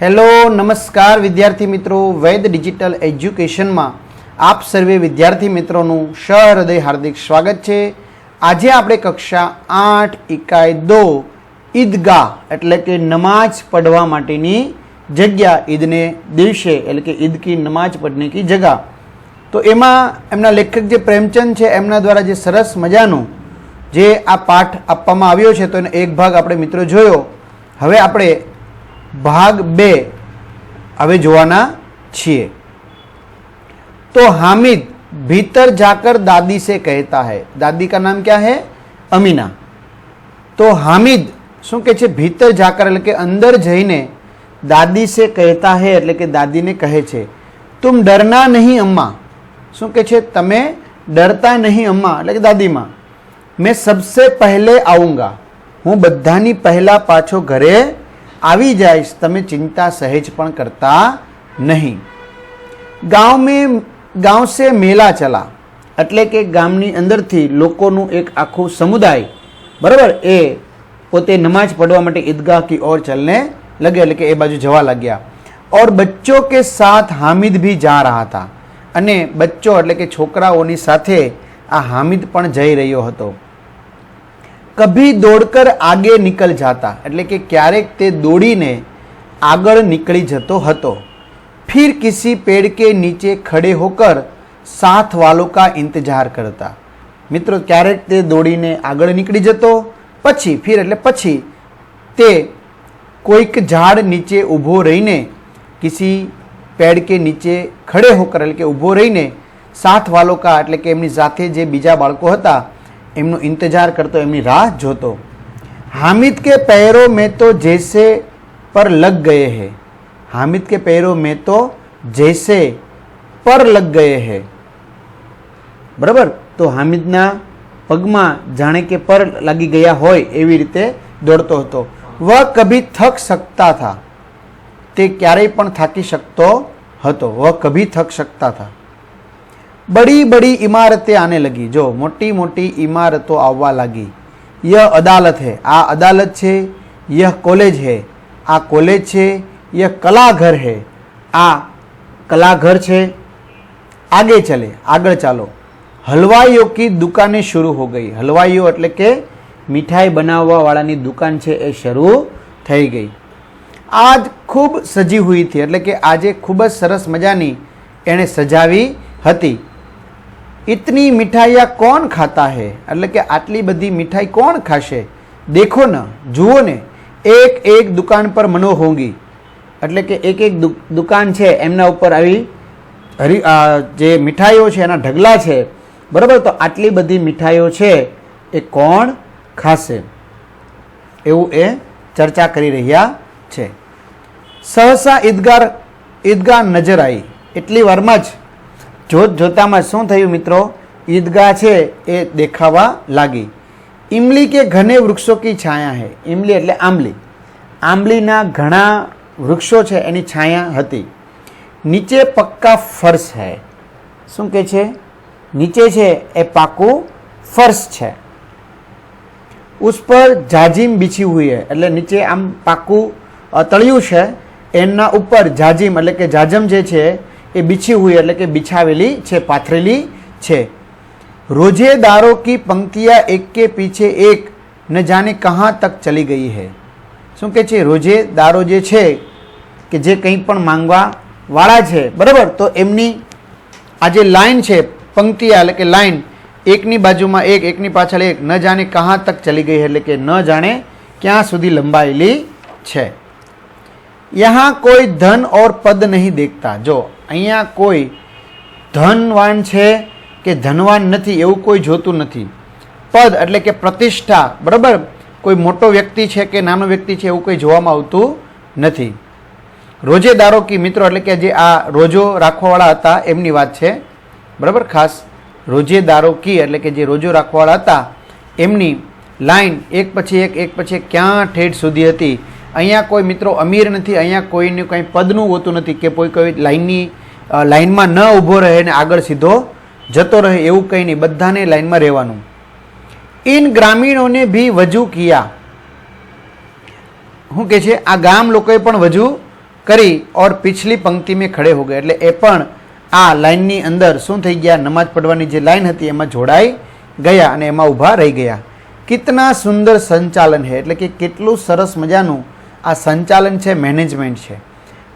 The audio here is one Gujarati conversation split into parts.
હેલો નમસ્કાર વિદ્યાર્થી મિત્રો, વૈદ ડિજિટલ એજ્યુકેશનમાં આપ સર્વે વિદ્યાર્થી મિત્રોનું સહૃદય હાર્દિક સ્વાગત છે। આજે આપણે કક્ષા 8 ઇકાઈ 2 ઈદગાહ એટલે કે નમાજ પઢવા માટેની જગ્યા, ઈદને દિવસે એટલે કે ઈદ કી નમાજ પઢને કી જગહ, તો એમાં એમના લેખક જે પ્રેમચંદ છે એમના દ્વારા જે સરસ મજાનું જે આ પાઠ આપવામાં આવ્યો છે, તો એનો એક ભાગ આપણે મિત્રો જોયો। હવે આપણે भाग 2 હવે જોવાના છીએ। तो हामिद भीतर जाकर दादी से कहता है, दादी का नाम क्या है? अमीना। तो हामिद શું કહે છે? ભીતર જાકર એટલે કે અંદર જઈને દાદી से कहता है એટલે કે દાદીને કહે છે, तुम डरना नहीं अम्मा। શું કહે છે? તમે ડરતા નહીં અમ્મા એટલે કે દાદીમાં। मैं सबसे पहले आऊंगा, હું બધાની પહેલા પાછો ઘરે આવી जाइश, તમે चिंता सहेज पण करता नहीं। गांव से मेला चला એટલે કે ગામની અંદરથી લોકોનું એક આખું સમુદાય બરાબર એ પોતે નમાજ પઢવા માટે ઈદગાહ की ओर चलने लगे એટલે કે એ બાજુ જવા લાગ્યા। और बच्चों के साथ हामिद भी जा रहा था, અને બચ્ચો એટલે કે છોકરાઓની સાથે આ હામિદ પણ જઈ રહ્યો હતો। कभी दौड़कर आगे निकल जाता એટલે કે ક્યારેક તે દોડીને આગળ નીકળી જતો હતો। फिर किसी पेड़ के नीचे खड़े होकर साथ वालों का इंतजार करता। મિત્રો ક્યારેક તે દોડીને આગળ નીકળી જતો, પછી ફિર એટલે પછી તે કોઈક ઝાડ નીચે ઊભો રહીને, किसी पेड़ के नीचे खड़े होकर એટલે કે ઊભો રહીને, साथ वालों का એટલે કે એમની સાથે જે બીજા બાળકો હતા એમનો इंतजार करतो, एमनी राह जोतो। हामिद के पैरों में तो जैसे पर लग गए हैं, हामिद के पैरों में तो जैसे पर लग गए हैं, बराबर। तो हामिदना पगमा जाने के पर लगी गया होय एवी रीते दौड़तो हतो। वह कभी थक सकता था, ते क्यारेय पण थाकी शकतो हतो। वह कभी थक सकता था। बड़ी बड़ी इमारतें आने लगी, जो मोटी मोटी इमारतों आववा लगी। यह अदालत है, आ अदालत है। यह कॉलेज है, आ कॉलेज है। यह कलाघर है, आ कलाघर है। आगे चले, आगे चालो। हलवाइयों की दुकानें शुरू हो गई। हलवाइयों એટલે કે मिठाई बनाववा वाळानी दुकान छे ए शुरू થઈ ગઈ। आज खूब सजी हुई थी એટલે કે આજે खूब ज सरस मजानी एणे सजावी हती। इतनी मिठाइयाँ कौन खाता है એટલે કે આટલી બધી મિઠાઈ કોણ ખાશે? देखो न, જુઓ ને, एक एक दुकान पर मनो होंगी એટલે કે એક એક દુકાન છે એમના ઉપર આવી જે મિઠાઈઓ છે એના ઢગલા છે, બરાબર। તો આટલી બધી મિઠાઈઓ છે એ કોણ ખાશે એવું એ ચર્ચા કરી રહ્યા છે। સહસા ઈદગાહ નજર આવી, એટલી વારમાં જ જોત જોતામાં શું થયું મિત્રો? ईदगाह છે એ દેખાવા લાગી। इमली के घने वृक्षों की छाया है। इमली એટલે આંબલી, આંબલીના ઘણા વૃક્ષો છે એની છાયા હતી। નીચે પક્કા ફર્શ है, શું કહે છે? નીચે છે એ પાકું ફર્શ છે। उस पर जाजिम बिछी हुई है એટલે નીચે આમ પાકું તળિયું છે, એના ઉપર જાजिम એટલે કે જાજમ જે છે એ बिछी हुई એટલે કે बिछावेली છે, पाथरेली છે। रोजेदारों की पंक्तियां एक के पीछे एक न जाने कहाँ तक चली गई है। શું કે છે? રોજેદારો જે છે કે જે કંઈ પણ માંગવા વાળા છે, બરાબર, તો એમની આ જે લાઈન છે, પંક્તિયા એટલે કે લાઈન, એકની બાજુમાં એક, એકની પાછળ એક, ન જાણે કહાં તક ચલી ગઈ એટલે કે ન જાણે ક્યાં સુધી લંબાયેલી છે। यहाँ कोई धन और पद नहीं देखता। जो અહીંયા કોઈ ધનવાન છે કે ધનવાન નથી એવું કોઈ જોતું નથી। પદ એટલે કે પ્રતિષ્ઠા, બરાબર, કોઈ મોટો વ્યક્તિ છે કે નાનો વ્યક્તિ છે એવું કોઈ જોવામાં આવતું નથી। રોજેદારો કી મિત્રો એટલે કે જે આ રોજો રાખવાવાળા હતા એમની વાત છે, બરાબર। ખાસ રોજેદારો કી એટલે કે જે રોજો રાખવાવાળા હતા એમની લાઈન એક પછી એક ક્યાં ઠેઠ સુધી હતી। અહીંયા કોઈ મિત્રો અમીર નથી, અહીંયા કોઈનું કંઈ પદનું હોતું નથી કે કોઈ લાઈનમાં ન ઊભો રહે ને આગળ સીધો જતો રહે એવું કંઈ નહીં, બધાને લાઈનમાં રહેવાનું। इन ग्रामीणों ने भी वजू किया। શું કહે છે? આ ગામ લોકોએ પણ વજુ કરી ઓર પિછલી પંક્તિ में खड़े हो गए, એટલે એ પણ આ લાઈનની અંદર શું થઈ ગયા, નમાજ પડવાની જે લાઈન હતી એમાં જોડાઈ ગયા અને એમાં ઊભા રહી ગયા. કિતના સુંદર સંચાલન है, એટલે કે કેટલું સરસ મજાનું આ સંચાલન છે, મેનેજમેન્ટ છે.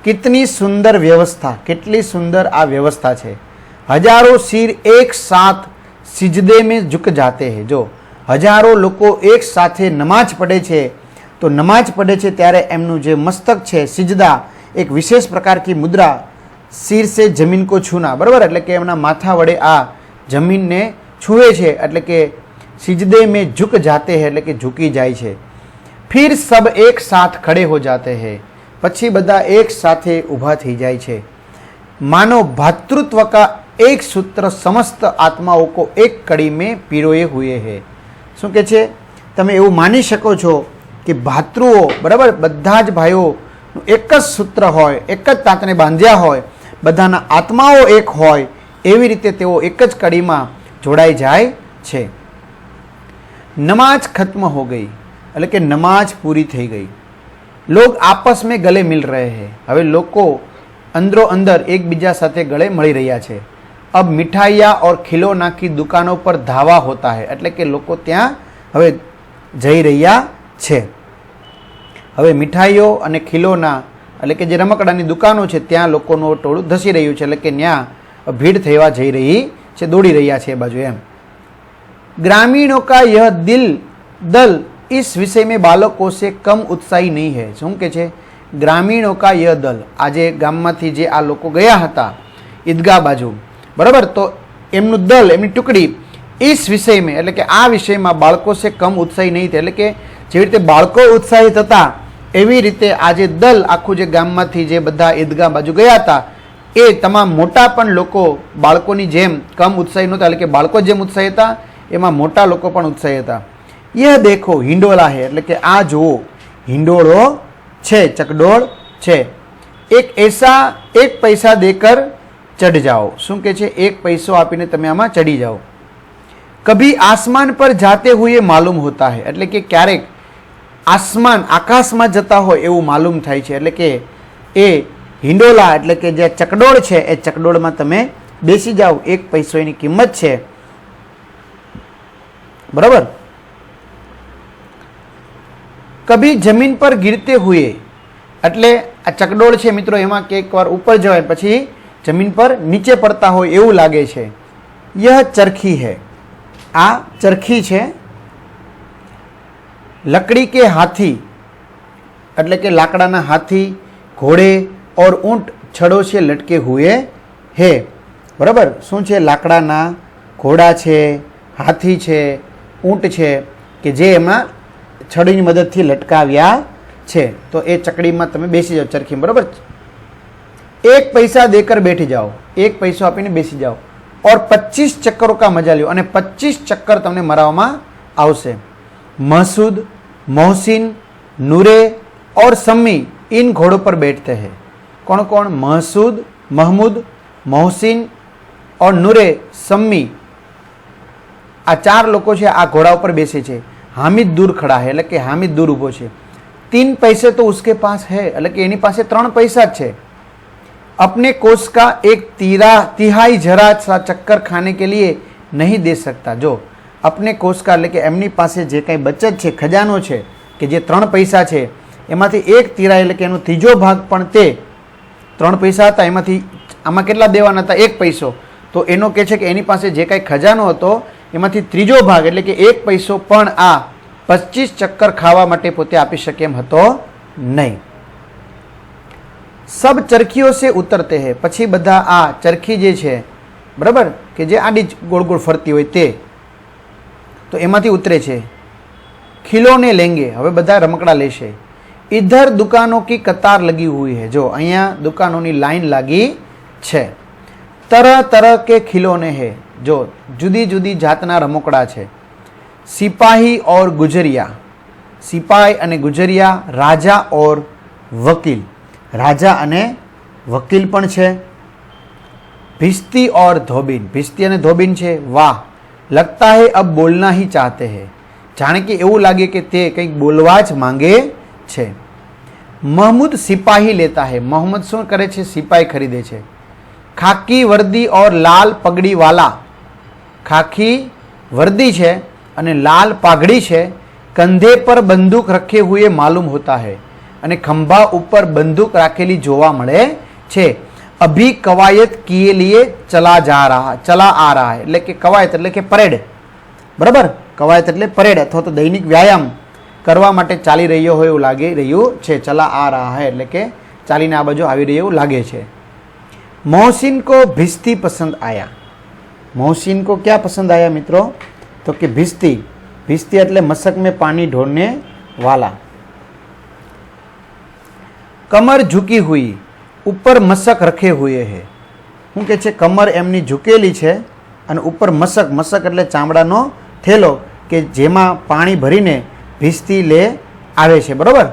कितनी सुंदर व्यवस्था, કેટલી સુંદર આ વ્યવસ્થા છે. હજારો સિર એક સાથ સિજદે में झुक जाते हैं. જો હજારો લોકો એક સાથે નમાજ પડે છે તો નમાજ પડે છે ત્યારે એમનું જે મસ્તક છે સિજદા, એક વિશેષ પ્રકાર की મુદ્રા, સિર સે જમીન કો છૂના, બરાબર, એટલે કે એમના માથા વડે આ જમીનને છૂએ છે, એટલે કે સિજદે में झुक जाते हैं, એટલે કે ઝૂકી જાય છે. फिर सब एक साथ खड़े हो जाते हैं, પછી બધા એક સાથે ઊભા થઈ જાય છે. मानो भातृत्व का एक सूत्र समस्त आत्माओं को एक कड़ी में पिरोए हुए है. શું કે છે, તમે એવું માની શકો છો કે ભાતૃઓ, બરાબર, બધા જ ભાઈઓનું એક જ સૂત્ર હોય, એક જ તાંતને બાંધ્યા હોય, બધાના આત્માઓ એક હોય, એવી રીતે તેઓ એક જ કડીમાં જોડાઈ જાય છે. નમાજ ખત્મ હો ગઈ, એટલે કે નમાજ પૂરી થઈ ગઈ. લોગ આપસ में गले मिल रहे हैं, હવે લોકો અંદરો અંદર એકબીજા સાથે ગળે મળી રહ્યા છે. अब मिठाइयाँ और खिलौना की दुकानों पर धावा होता है, એટલે કે લોકો ત્યાં હવે જઈ રહ્યા છે. હવે મીઠાઈઓ અને ખિલોના, એટલે કે જે રમકડાની દુકાનો છે ત્યાં લોકોનું ટોળું ધસી રહ્યું છે, એટલે કે ત્યાં ભીડ થવા જઈ રહી છે, દોડી રહ્યા છે એ બાજુ એમ. ग्रामीणों का यह दल इस विषय में बालकों से कम उत्साही नहीं है. શું કે છે, ગ્રામીણો કા યહ દલ, આજે ગામમાંથી જે આ લોકો ગયા હતા ઈદગાહ બાજુ, બરાબર, તો એમનું દલ, એમની ટુકડી इस विषय में, એટલે કે આ વિષયમાં બાળકો સે કમ ઉત્સાહી નહીં થયા, એટલે કે જેવી રીતે બાળકો ઉત્સાહિત હતા એવી રીતે આજે દલ આખું જે ગામમાંથી જે બધા ઈદગાહ બાજુ ગયા હતા એ તમામ મોટા પણ લોકો બાળકોની જેમ કમ ઉત્સાહી નહોતા, એટલે કે બાળકો જેમ ઉત્સાહી હતા એમાં મોટા લોકો પણ ઉત્સાહી હતા. यह देखो हिंडोला है, એટલે કે આ જુઓ હિંડોળો છે, ચકડોળ છે. એક ऐसा एक पैसा देकर चढ़ जाओ. શું કે છે, એક પૈસો આપીને તમે આમાં ચડી જાઓ. કભી આસમાન પર જાતે હુએ માલુમ હોતા હૈ, એટલે કે ક્યારેક આસમાન, આકાશમાં જતા હોય એવું માલુમ થાય છે, એટલે કે એ હિંડોલા, એટલે કે જે ચકડોળ છે એ ચકડોળમાં તમે બેસી જાઓ, એક પૈસો એની કિંમત છે, બરાબર. કભી જમીન પર ગિરતે હુએ, એટલે આ ચકડોળ છે મિત્રો, એમાં કે એકવાર ઉપર જવાય પછી જમીન પર નીચે પડતા હોય એવું લાગે છે. યહ ચરખી હૈ, આ ચરખી છે. લકડી કે હાથી, એટલે કે લાકડાના હાથી, ઘોડે ઓર ઊંટ છડો છે લટકે હુએ હે, બરાબર. શું છે, લાકડાના ઘોડા છે, હાથી છે, ઊંટ છે કે જે એમાં છડીની મદદથી લટકાવ્યા છે. તો એ ચકડીમાં તમે બેસી જાઓ, ચરખી, બરાબર. એક પૈસા દેકર બેઠી જાઓ, એક પૈસો આપીને બેસી જાઓ. और 25 चक्करों का मजा लो, અને 25 ચક્કર તમને મરાવવામાં આવશે. महसूद, मोहसिन, नूरे और सम्मी इन घोड़ों पर बैठते हैं. कौन कौन? महसूद, महमूद, मोहसिन और नूरे, सम्मी, આ ચાર લોકો છે આ ઘોડા ઉપર બેસે છે. हामिद दूर खड़ा है, એટલે કે હામિદ દૂર ઊભો છે. 3 पैसे तो उसके पास है, એટલે કે એની પાસે 3 પૈસા જ છે. अपने कोष का एक तिहाई जरा सा चक्कर खाने के लिए नहीं दे सकता. जो अपने कोष का, એટલે કે એમની પાસે જે કંઈ બચત છે, ખજાનો છે કે જે 3 પૈસા છે એમાંથી એક તિરાઈ, એટલે કે એનો ત્રીજો ભાગ પણ તે 3 પૈસા હતા એમાંથી આમાં કેટલા દેવાના હતા? 1 પૈસો. તો એનો કહે છે કે એની પાસે જે કાંઈ ખજાનો હતો એમાંથી ત્રીજો ભાગ, એટલે કે 1 પૈસો પણ આ 25 ચક્કર ખાવા માટે પોતે આપી શકે એમ હતો નહીં. सब चरखियों से उतरते हैं, પછી બધા આ ચરખી જે છે, બરાબર, કે જે આડી ગોળ ગોળ ફરતી હોય તે, તો એમાંથી ઉતરે છે. ખિલોને લેંગે, હવે બધા રમકડા લેશે. इधर दुकानों की कतार लगी हुई है, જો અહીંયા દુકાનોની લાઈન લાગી છે. तरह तरह के खिलौने है, જો જુદી જુદી જાતના રમકડા છે. સિપાહી और गुजरिया, સિપાહી અને ગુજરિયા. રાજા और वकील, રાજા અને વકીલ પણ છે. ભિસ્તી और ધોબીન, ભિસ્તી અને ધોબીન છે. વાહ, લગતા હૈ અબ બોલના હી ચાહતે હૈ, જાણે કે એવું લાગે કે તે કંઈક બોલવા જ માંગે છે. महमूद सिपाही लेता है। मोहम्मद शू करे छे? सिपाही खरीदे छे। खाकी वर्दी और लाल पगड़ी वाला, खाकी वर्दी छे अने लाल पाघड़ी छे, कंधे पर बंदूक रखे हुए मालूम होता है अने खंभा ऊपर बंदूक राखेली जोवा मळे छे। अभी कवायत किए लिए चला आ रहा है। એટલે કે કવાયત એટલે કે પરેડ, બરાબર। કવાયત એટલે પરેડ અથવા તો દૈનિક વ્યાયામ કરવા માટે ચાલી રહ્યો હોય એવું લાગી રહ્યું છે। ચલા આ રહા હૈ એટલે કે ચાલીને આ બાજુ આવી રહ્યું લાગે છે। मोहसिन को भिस्ती पसंद आया। मोहसिन को क्या पसंद आया मित्रों? तो कि भिस्ती, भिस्ती એટલે मशक में पानी ढोने वाला। कमर झुकी हुई, ऊपर मशक रखे हुए है। શું કે છે? કમર એમની ઝૂકેલી છે અને ઉપર મશક, મશક એટલે ચામડાનો થેલો કે જેમાં પાણી ભરીને ભીસ્તી લે આવે છે, બરાબર।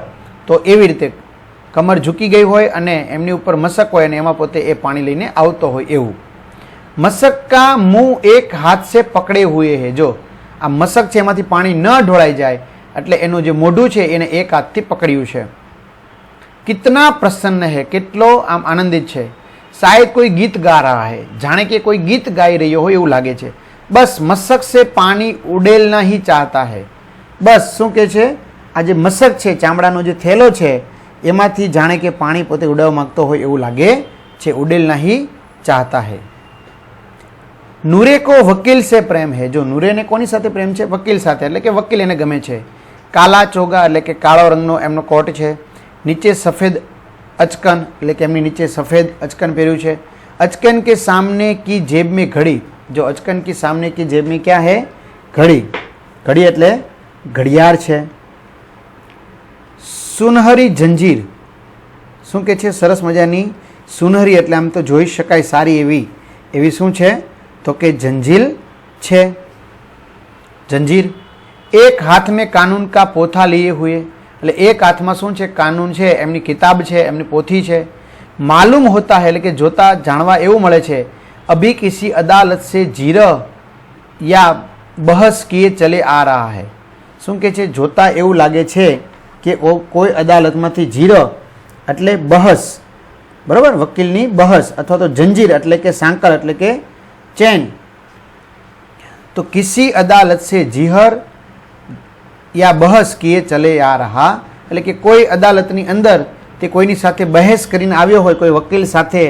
તો એવી રીતે કમર ઝૂકી ગઈ હોય અને એમની ઉપર મશક હોય અને એમાં પોતે એ પાણી લઈને આવતો હોય એવું। મશક કા મુંહ એક હાથ से પકડે हुए है। જો આ મશક છે એમાંથી પાણી ન ઢોળાઈ જાય એટલે એનું જે મોઢું છે એને એક હાથથી પકડ્યું છે। कितना प्रसन्न है, કેટલો આમ આનંદિત છે। शायद कोई गीत गा रहा है, जाने के कोई गीत गाई रही हो એવું લાગે છે। बस मशक से पानी उड़ेलना ही चाहता है। बस શું કે છે? આ જે મશક છે, ચામડાનો જે થેલો છે એમાંથી જાણે કે પાણી પોતે ઉડાવવા માંગતો હોય એવું લાગે છે। ઉડેલના ही चाहता है। नूरे को वकील से प्रेम है। जो नूरे ने कोनी સાથે પ્રેમ છે? વકીલ સાથે, એટલે કે વકીલ એને ગમે છે। કાલા ચોગા એટલે કે કાળો રંગનો એમનો કોટ છે। नीचे सफ़ेद अचकन એટલે કે એમની નીચે સફેદ અચકન પહેર્યું છે। अचकन के सामने की जेब में घड़ी। जो अचकन की सामने की जेब में क्या है? घड़ी। घड़ी એટલે ઘડિયાળ છે। સુનહરી જંજીર, શું કે છે? સરસ મજાની સુનહરી એટલે આમ તો જોઈ શકાય સારી એવી, એવી શું છે? તો કે જંજીર છે। જંજીર। एक हाथ में कानून का पोथा लिए हुए એટલે એક હાથમાં શું છે? કાનૂન છે, એમની કિતાબ છે, એમની પોથી છે। માલુમ હોતા है એટલે કે જોતા જાણવા એવું મળે છે। अभी किसी अदालत से जीरा या बहस किए चले आ रहा है। શું કે છે? જોતા એવું લાગે છે કે કોઈ અદાલતમાંથી જીર એટલે બહસ, બરાબર, વકીલની બહસ અથવા તો જંજીર એટલે કે સાંકળ એટલે કે ચેન। તો किसी अदालत से जीहर या बहस किए चले आ रहा એટલે કે કોઈ અદાલતની અંદર તે કોઈની સાથે બહેસ કરીને આવ્યો હોય, કોઈ વકીલ સાથે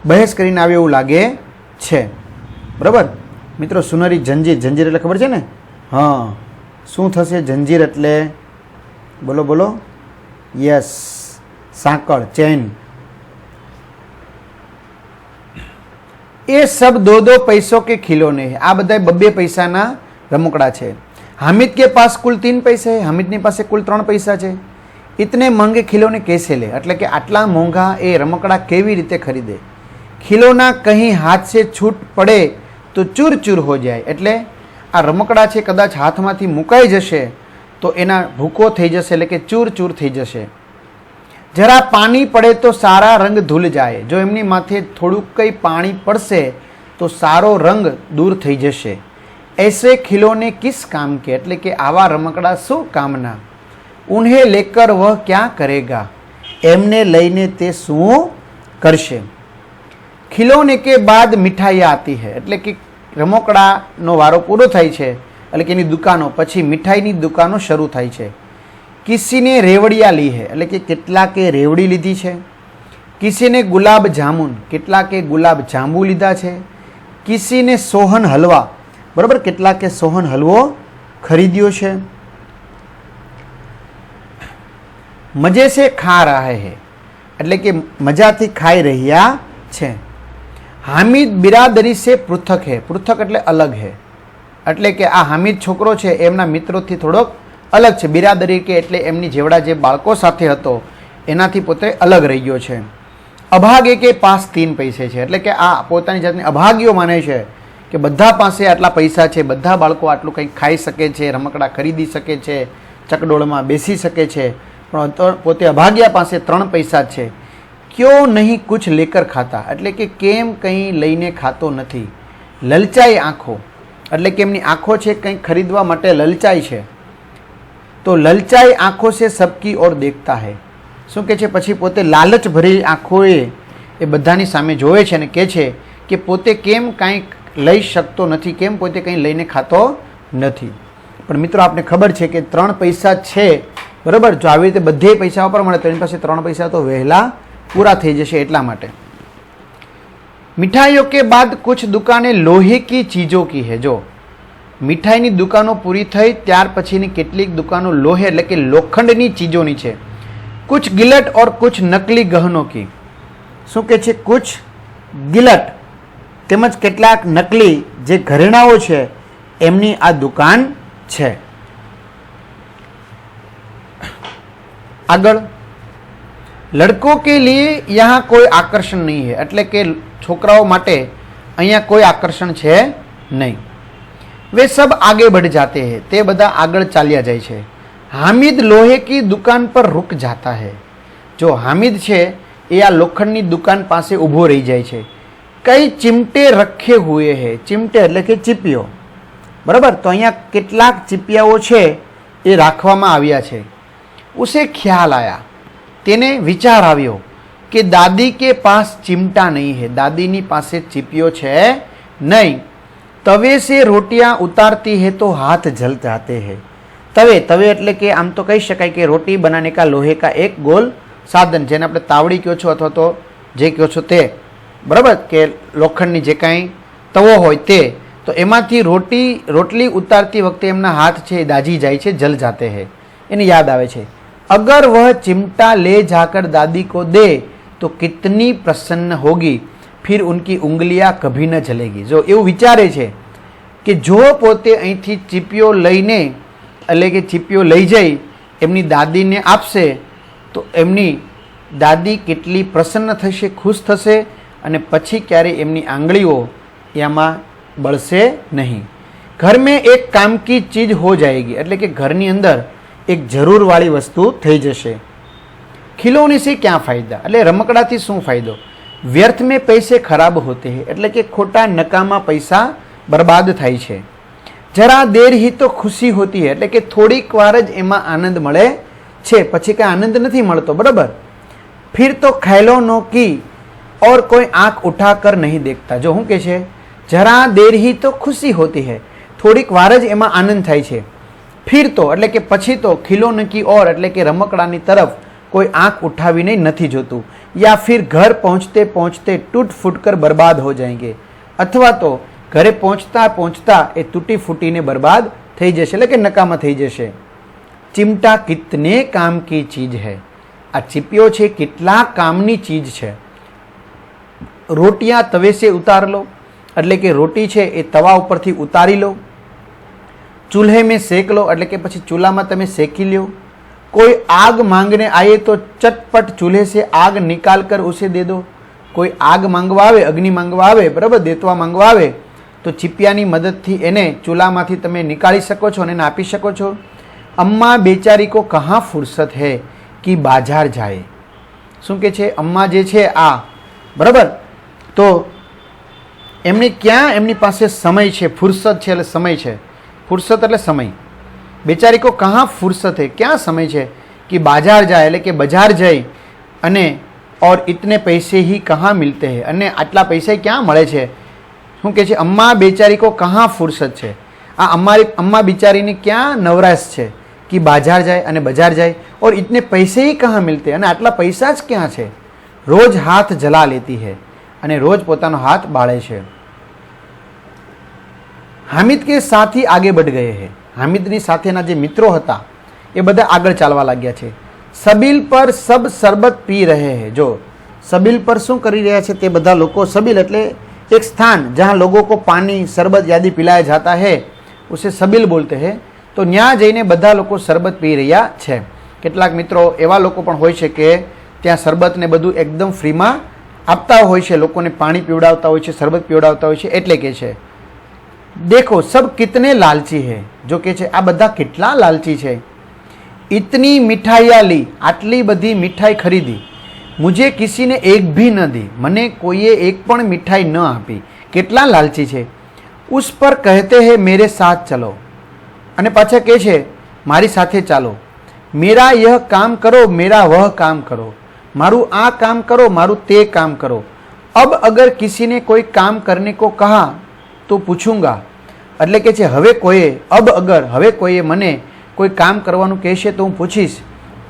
બહેસ કરીને આવ્યો એવું લાગે છે, બરાબર। મિત્રો સુનહરી જંજીર, જંજીર એટલે ખબર છે ને? હા, શું થશે? જંજીર એટલે બોલો બોલો? યસ, સાંકળ, ચેન। એ सब 2-2 पैसों के खिलौने है। આ બધા 2-2 પૈસાના રમકડા છે। हामिद के पास कुल 3 पैसे है। हामिद ने पास कुल 3 पैसा है। इतने महंगे खिलौने कैसे ले? એટલે કે આટલા મોંઘા એ રમકડા કેવી રીતે ખરીદે? ખિલોના કहीं हाथ से छूट पड़े तो चूर चूर हो जाए। એટલે આ રમકડા છે કદાચ હાથમાંથી મુકાઈ જશે તો એના ભૂકો થઈ જશે એટલે કે ચૂર ચૂર થઈ જશે। જરા પાણી પડે તો સારા રંગ ધૂલ જાય। જો એમની માથે થોડુંક કંઈ પાણી પડશે તો સારો રંગ દૂર થઈ જશે। ऐसे खिलौने किस काम के? એટલે કે આવા રમકડા શું કામના? उन्हें लेकर वह क्या करेगा? એમને લઈને તે શું કરશે? खिलौने के बाद मिठाई आती है એટલે કે રમકડાનો વારો પૂરો થાય છે એટલે કે એની દુકાનો પછી મીઠાઈની દુકાનો શરૂ થાય છે। કિસીને રેવડિયા લી હે એટલે કે કેટલાકે રેવડી લીધી છે। કિસીને ગુલાબ જામુન, કેટલાકે ગુલાબ જાંબુ લીધા છે। કિસીને સોહન હલવા, બરાબર, કેટલાકે સોહન હલવો ખરીદ્યો છે। મજે સે ખા રહા હે એટલે કે મજાથી ખાઈ રહ્યા છે। હામિદ બિરાદરી સે પૃથક હે, પૃથક એટલે અલગ હે એટલે કે આ હામિદ છોકરો છે એમના મિત્રોથી થોડોક અલગ છે। બિરાદરી કે એટલે એમની જેવડા જે બાળકો સાથે હતો એનાથી પોતે અલગ રહી ગયો છે। અભાગે કે પાસ 3 પૈસે છે એટલે કે આ પોતાની જાતને અભાગ્યો માને છે કે બધા પાસે આટલા પૈસા છે, બધા બાળકો આટલું કંઈક ખાઈ શકે છે, રમકડા ખરીદી શકે છે, ચકડોળમાં બેસી શકે છે, પણ પોતે અભાગ્યા પાસે 3 પૈસા છે। ક્યો નહીં કુછ લેકર ખાતા એટલે કે કેમ કંઈ લઈને ખાતો નથી। લલચાઈ આંખો એટલે કે એમની આંખો છે કંઈક ખરીદવા માટે લલચાઈ છે। તો લલચાઈ આંખો સે સબકી ઓર દેખતા હૈ, શું કહે છે, પછી પોતે લાલચ ભરી આંખોએ એ બધાની સામે જોવે છે અને કહે છે કે પોતે કેમ કાંઈક લઈ શકતો નથી, કેમ પોતે કંઈ લઈને ખાતો નથી. પણ મિત્રો આપને ખબર છે કે 3 પૈસા છે, બરાબર, જો આવી રીતે બધે પૈસા પર મળે તો એની પાસે 3 પૈસા તો વહેલા પૂરા થઈ જશે. એટલા માટે मिठाइयों के बाद कुछ दुकानें लोहे की चीज़ों की है. जो મીઠાઈની દુકાનો પૂરી થઈ ત્યાર પછીની કેટલીક દુકાનો લોહે એટલે કે લોખંડની ચીજોની છે. કુછ ગિલટ और कुछ નકલી ગહનો કી. શું કે છે, કુછ ગિલટ તેમજ કેટલાક નકલી જે ઘરેણાઓ છે એમની આ દુકાન છે. આગળ, લડકો કે लिए यहाँ कोई आकर्षण नहीं है. એટલે કે છોકરાઓ માટે અહીંયા કોઈ આકર્ષણ છે નહીં. वे सब आगे बढ़ जाते हैं. તે બધા આગળ ચાલ્યા જાય છે. हामिद लोहे की दुकान पर रुक जाता है. जो हामिद છે એ આ લોખંડની દુકાન પાસે ઊભો રહી જાય છે. કઈ ચિમટે રખે હુએ હે. ચિમટે એટલે કે ચીપિયો, બરાબર. તો અહીંયા કેટલાક ચીપિયાઓ છે એ રાખવામાં આવ્યા છે. ઉસે ખ્યાલ આયા, તેને વિચાર આવ્યો કે દાદી કે પાસ ચિમટા નહીં હે. દાદીની પાસે ચીપિયો છે નહીં. तवे से रोटियां उतारती है तो हाथ जल जाते हैं. तवे तवे એટલે કે આમ તો કહી શકાય કે રોટી બનાने का लोहे का एक गोल साधन, જેને આપણે તાવડી કહો છો અથવા તો જે કહો છો તે, બરાબર, કે લોખંડની જે કાંઈ તવો હોય તે, તો એમાંથી રોટલી ઉતારતી વખતે એમના હાથ છે એ દાજી જાય છે, જલ જાતે હૈ. એને યાદ આવે છે. અગર વહ चिमटा ले जाकर दादी को दे तो कितनी प्रसन्न होगी, फिर उनकी उंगलियां कभी न जलेगी. जो એવું વિચારે છે કે જો પોતે અહીંથી ચીપિયો લઈને એટલે કે ચીપિયો લઈ જઈ એમની દાદીને આપશે તો એમની દાદી કેટલી પ્રસન્ન થશે, ખુશ થશે અને પછી ક્યારેય એમની આંગળીઓ એમાં બળશે નહીં. ઘર મેં એક કામ કી ચીજ હો જાયગી. એટલે કે ઘરની અંદર એક જરૂરવાળી વસ્તુ થઈ જશે. ખિલોને સે ક્યાં ફાયદા. એટલે રમકડાથી શું ફાયદો. व्यर्थ में पैसे खराब होते हैं. એટલે કે ખોટા નકામા પૈસા બરબાદ થાય છે. જરા દેર ही तो खुशी होती है. એટલે કે થોડીક વાર જ એમાં આનંદ મળે છે, પછી કઈ આનંદ નથી મળતો, બરાબર. फिर तो खैलौनों की और कोई आंख उठाकर नहीं देखता. જો હું કે છે, જરા દેર ही तो खुशी होती है, થોડીક વાર જ એમાં આનંદ થાય છે. फिर तो એટલે કે પછી તો खिलौने की और એટલે કે રમકડાની તરફ कोई आंख उठावीने नहीं जोतु. या फिर घर पहुंचते पहुंचते टूट फूट कर बर्बाद हो जाएंगे. अथवा तो घरे पहुंचता पहुंचता ए टूटी फूटी ने बर्बाद थई जशे, એટલે કે નકામા થઈ જશે. चिमटा कितने काम की चीज है. आ चीपियो छे કેટલા કામની ચીજ છે. રોટિયા તવે સે ઉતાર લો. એટલે કે રોટી છે એ તવા ઉપરથી ઉતારી લો. ચૂલ્હે में सेक लो. એટલે કે પછી ચૂલામાં તમે શેકી લ્યો. कोई आग मांगने आए तो चटपट चूल्हे से आग निकाल कर उसे दे दो. कोई आग मांगवा आवे, अग्नि मांगवा आवे, बराबर, देतवा मांगवा आवे तो चीपियानी मददथी एने चूलामांथी તમે निकाली શકો છો અને એને આપી શકો છો. अम्मा बेचारी को कहाँ फुर्सत है कि बाजार जाए. શું કે છે, અમ્મા જે છે આ, બરાબર, તો એમની ક્યાં એમની પાસે સમય છે. ફુરસત છે એટલે સમય છે. ફુરસત એટલે સમય. बेचारी को कहाँ फुर्सत है, क्या समय है कि बाजार जाए એટલે કે બજાર જાય અને और इतने पैसे ही कहाँ मिलते हैं અને આટલા પૈસા ક્યાં મળે છે. શું કહે છે, અમ્મા બેચારી को कहाँ फुर्सत છે. આ અમ્મા બિચારીને ક્યાં નવરાશ છે कि बाजार जाए અને બજાર જાય और इतने पैसे ही कहाँ मिलते અને આટલા પૈસા જ ક્યાં છે. રોજ હાથ જલા લેતી है અને રોજ પોતાનો હાથ બાળે છે. हामिद के साथी आगे बढ़ गए हैं. हामिदनी સાથેના જે મિત્રો હતા એ બધા આગળ ચાલવા લાગ્યા છે. સબીલ પર સબ શરબત પી રહે હે. જો સબીલ પર શું કરી રહ્યા છે તે બધા લોકો. સબીલ એટલે એક સ્થાન જहाँ लोगों को पानी शरबत आदि पिलाया जाता है, उसे સબીલ बोलते हैं. તો ત્યાં જઈને બધા લોકો શરબત પી રહ્યા છે. કેટલાક મિત્રો એવા લોકો પણ હોય છે કે ત્યાં શરબત ને બધું એકદમ ફ્રીમાં આપતા હોય છે, લોકોને પાણી પીવડાવતા હોય છે, શરબત પીવડાવતા હોય છે. એટલે કે છે देखो सब कितने लालची है. जो કે છે આ બધા કેટલા લાલચી છે. इतनी मिठाइयाँ ली. આટલી બધી મિઠાઈ ખરીદી. मुझे किसी ने एक भी न दी. મને કોઈએ એક પણ મિઠાઈ ન આપી. કેટલા લાલચી છે. उस पर कहते हैं मेरे साथ चलो. અને પાછા કહે છે મારી સાથે ચાલો. मेरा यह काम करो, मेरा वह काम करो, मारू आ काम करो, मारू ते काम करो। अब अगर किसी ने कोई काम करने को कहा तो पूछूंगा, એટલે કે છે હવે કોઈએ અબ અગર હવે કોઈએ મને કોઈ કામ કરવાનું કહેશે તો હું પૂછીશ,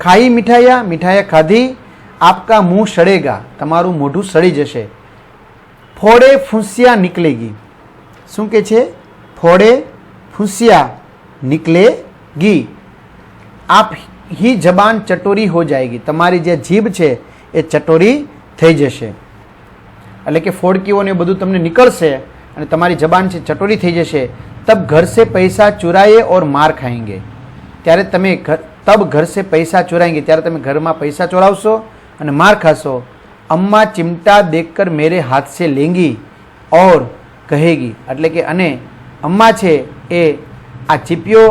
ખાઈ મીઠાયા, મીઠાયા ખાધી, આપકા મુંહ સડેગા, તમારું મોઢું સડી જશે, ફોડે ફૂંસિયા નીકળેગી, શું કે છે? ફોડે ફૂંસિયા નીકળેગી, આપ ही જબાન ચટોરી હો જાયગી, તમારી જે જીભ છે એ ચટોરી થઈ જશે, એટલે કે ફોડકીઓને બધું તમને નીકળશે અને તમારી જબાન છે ચટોરી થઈ જશે। તબ ઘર સે પૈસા ચુરાઈએ ઓર માર ખાएंगे, ત્યારે તમે તબ ઘર સે પૈસા ચુરાएंगे, ત્યારે તમે ઘરમાં પૈસા ચોરાવશો અને માર ખાશો। અમ્મા ચિમટા દેખકર મેરે હાથ સે લેંગી ઓર કહેગી, એટલે કે અને અમ્મા છે એ આ ચીપિયો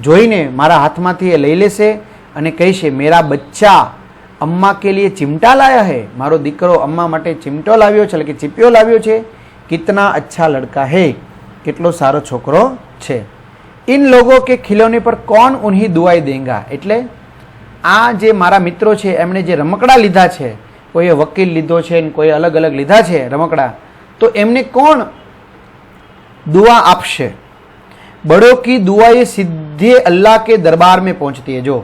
જોઈને મારા હાથમાંથી એ લઈ લેશે અને કહેશે, મેરા બચ્ચા અમ્મા કે લીએ ચિમટા લાયા હે, મારો દીકરો અમ્મા માટે ચિમટો લાવ્યો છે, એટલે કે ચીપિયો લાવ્યો છે। कितना अच्छा लड़का है, કેટલો સારો છોકરો છે। इन लोगों के खिलौने पर कौन उन्हें दुआई देगा, એટલે આ જે મારા મિત્રો છે એમણે જે રમકડા લીધા છે, કોઈએ વકીલ લીધો છે ને કોઈ અલગ અલગ લીધા છે રમકડા, તો એમને કોણ દુઆ આપશે? બડો કી દુઆ એ સીધે અલ્લાહ કે દરબાર में પહોંચતી है। જો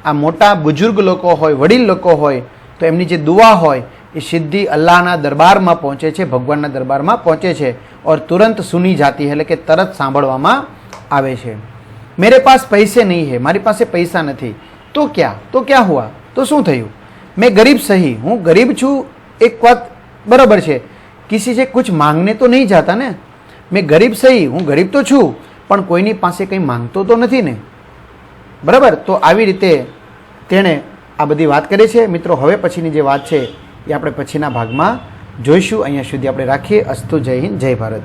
આ મોટા બુજુર્ગ લોકો હોય, વડીલ લોકો હોય, તો એમની જે દુઆ હોય એ સીધી અલ્લાહના દરબારમાં પહોંચે છે, ભગવાનના દરબારમાં પહોંચે છે, और तुरंत सुनी जाती है, એટલે કે તરત સાંભળવામાં આવે છે। मेरे पास पैसे नहीं है, મારી પાસે પૈસા નથી, તો क्या हुआ, તો શું થયું? मैं गरीब सही, હું ગરીબ છું, એક વાત બરાબર છે, किसी से कुछ मांगने तो नहीं जाता ने, मैं गरीब सही, હું ગરીબ તો છું પણ કોઈની પાસે કંઈ માંગતો તો નથી ને, બરાબર? તો આવી રીતે તેણે આ બધી વાત કરી છે। મિત્રો હવે પછીની જે વાત છે એ આપણે પછીના ભાગમાં જોઈશું। અહીંયા સુધી આપણે રાખીએ। અસ્તુ, જય હિન્દ, જય ભારત।